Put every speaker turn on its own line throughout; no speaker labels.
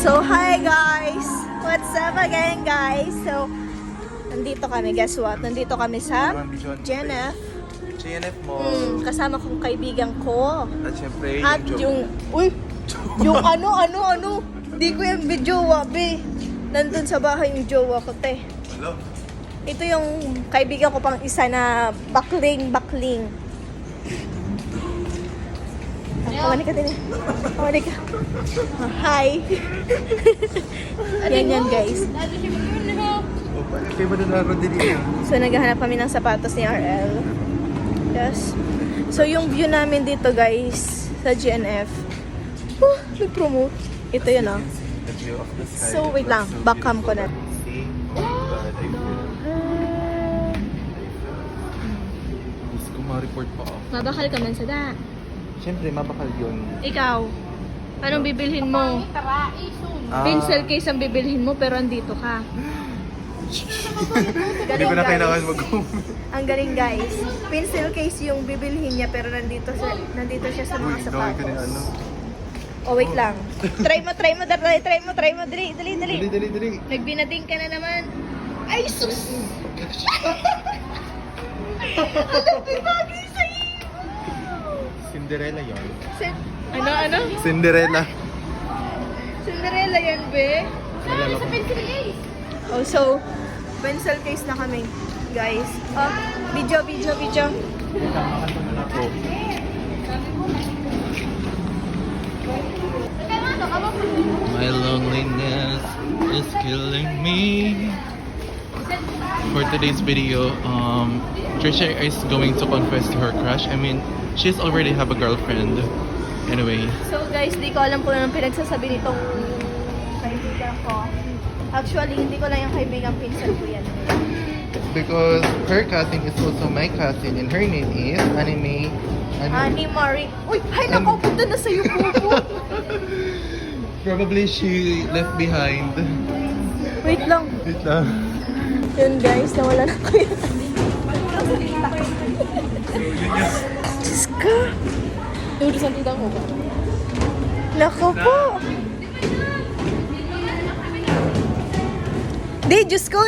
So, hi guys! What's up again guys? So, nandito kami. Guess what? Nandito kami sa JNF.
JNF mo.
Kasama kong kaibigan ko.
At syempre,
At yung... Uy! Yung ano? Di ko yung video, wabi. Nandun sa bahay yung jowa ko, te.
Hello?
Ito yung kaibigan ko pang isa na bakling. Kawani ka din eh. Kawani ka. Hi. Yan guys.
Kaya ba na Rodrigo?
So naghahanap kami ng sapatos ni RL. Yes. So yung view namin dito guys sa GNF. Nag-promote. Ito yun oh.
The view of the sky.
So wait lang. Backcam ko na.
See? Oh my God, I feel. Gusto ko ma-report pa ako.
Mabakal ka man sa da.
Siyempre, mabakal yun.
Ikaw, anong bibilhin mo? Pencil case ang bibilhin mo pero andito ka.
Hindi ko na kailangan mag-comment.
Ang galing guys. Pencil case yung bibilhin niya pero nandito siya sa mga
Gawin ko na ano.
sapatos. Oh, wait lang. Try mo. Dali.
Dali.
Nagbinating ka na naman. Ay, sus! Alam, bagay sa iyo!
Cinderella yun.
Ano?
Cinderella.
Cinderella yan, be?
Nalala ko.
Oh, so, pencil case na kami, guys. Oh, video.
Ako. My loneliness is killing me. For today's video, Trisha is going to confess to her crush. I mean, she's already have a girlfriend. Anyway.
So, guys, di ko alam kung anong pinagsasabi nitong kaibigan ko. Actually, hindi ko lang yung kaibigan pinsan ko yan.
Because her cousin is also my cousin and her name is Anime.
Annie Marie. Uy, hay nako, punta na sa'yo, Popo.
Probably she left behind.
Wait lang.
Wait lang.
Yun, guys, nawala na kayo. Diyos ka.
Tudo sa tita ko ba?
Nako po. Di, Diyos ko,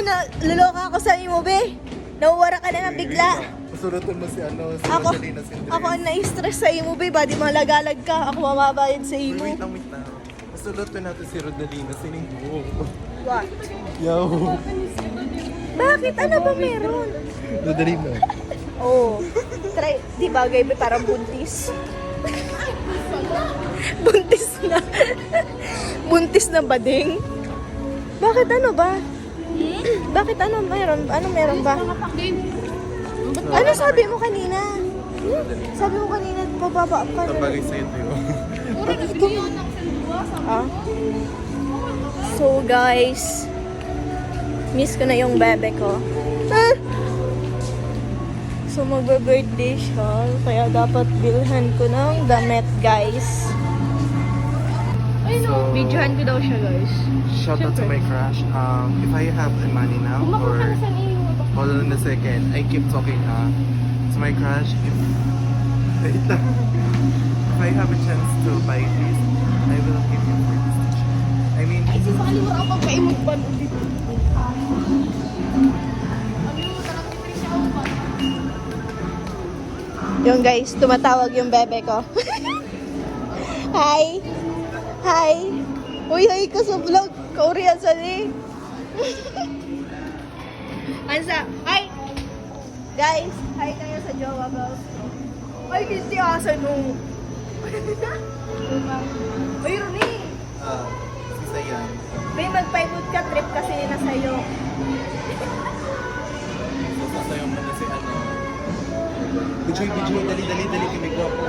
laloka ako sa imo, be. Nawawara ka na ng bigla.
Pasurutan mo si si
Ako,
Rosalina Cinderella.
ako ang na-stress sa imo, be. Badi malagalag ka. Ako mamabayad sa imo.
Wait lang. Pasurutan natin si Rodalina. Sininggo.
What?
Yo.
Bakit? Ano ba meron?
Rodalina.
Oh, try, di bagay ba parang buntis? buntis na bading? Bakit ano ba? Bakit ano meron? Ano meron ba? Ano sabi mo kanina? Sabi mo kanina, bababa ka na.
Tabagay sa'yo tayo.
Ah. So guys, miss ko na yung bebe ko. So magbe-birthday siya, kaya dapat bilhan ko ng damit, guys.
So,
Videohan ko daw siya, guys.
shout out to my crush. If I have the money now, or hold on a second, I keep talking to my crush. Wait lang. If I have a chance to buy this, I will give you for this t-shirt. I mean,
Sa kaliwa ako pagkaimog ba ulit?
Yung guys, tumatawag yung bebe ko. Hi! Uy, hi ka sa vlog. Korean sa ni. Ansa? Hi! Guys, hi kayo sa jowa girls. Ay, hindi asa nung. Uy, Roni!
si Sayan.
May mag-pivot ka trip kasi na sa'yo.
Sasayaw mo na si Bijoy, dali, kumigwapo.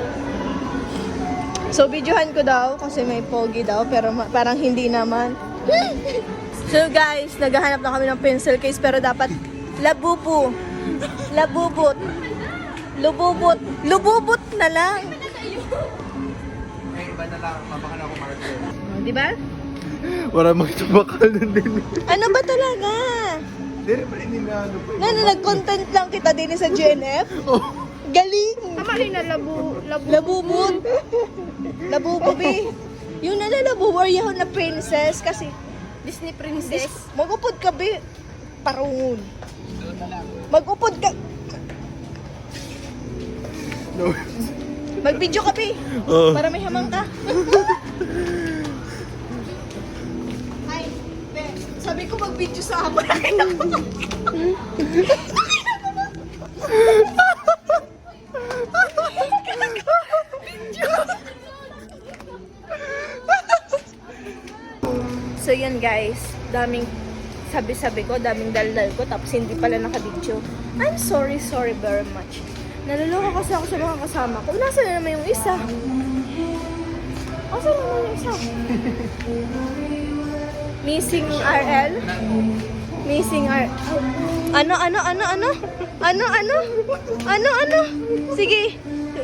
So, videohan ko daw kasi may pogi daw pero parang hindi naman. So guys, naghahanap na kami ng pencil case pero dapat labubot na lang.
Ay, iba na lang, mabaka na ako marker.
Di ba?
Wala magtabakal na din.
Ano ba talaga?
Hindi pa rin ano pa.
Nag-content lang kita din sa GNF.
Oh.
Galing!
Tamahin na
Labubot. Labububi. Yung nalalabuwaryaw na princess kasi
Disney princess.
magupod ka be parungon. Magupod ka.
No.
Mag-video ka be.
Oh.
Para may hamang ka. Ay, be, sabi ko mag-video sa ako. So yun guys, daming sabi-sabi ko, daming daldal ko, tapos hindi pala nakabidyo. I'm sorry very much. Naluloko kasi ako sa mga kasama ko. Nasaan na naman yung isa? Nasaan na naman yung isa? Missing RL? Missing RL? Ano? Sige,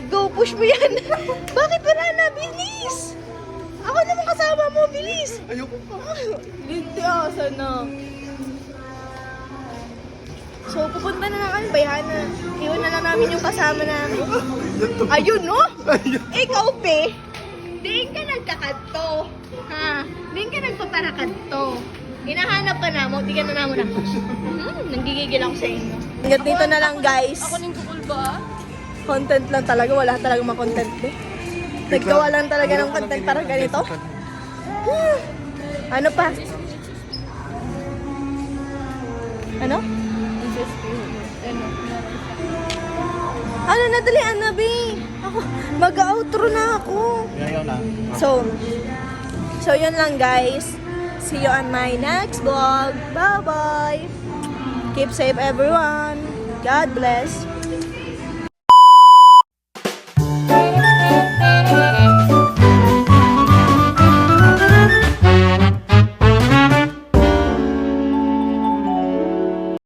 go, push mo yan. Bakit wala na? Bilis! Ako naman kasama mo, bilis!
Ayoko pa.
Hindi asa na. So, pupunta na lang kami, bayhana. Iwan na lang namin yung kasama namin. Ayun, no? Ikaw, pe. Diin ka nagkakanto. Ha? Diin ka nagpaparakanto. Hinahanap ka na mo, di ka na namo na. Nanggigigil ako sa inyo. Hanggat dito na lang, guys.
Ako ning kukul ba?
Content lang talaga, wala talaga ma-content, pe. Naggawa lang talaga ng content para ganito. Ano pa? Ano? Ano, nadali, Anabi? Ako, mag-outro na ako.
Yayaw na.
So yun lang guys. See you on my next vlog. Bye-bye. Keep safe everyone. God bless.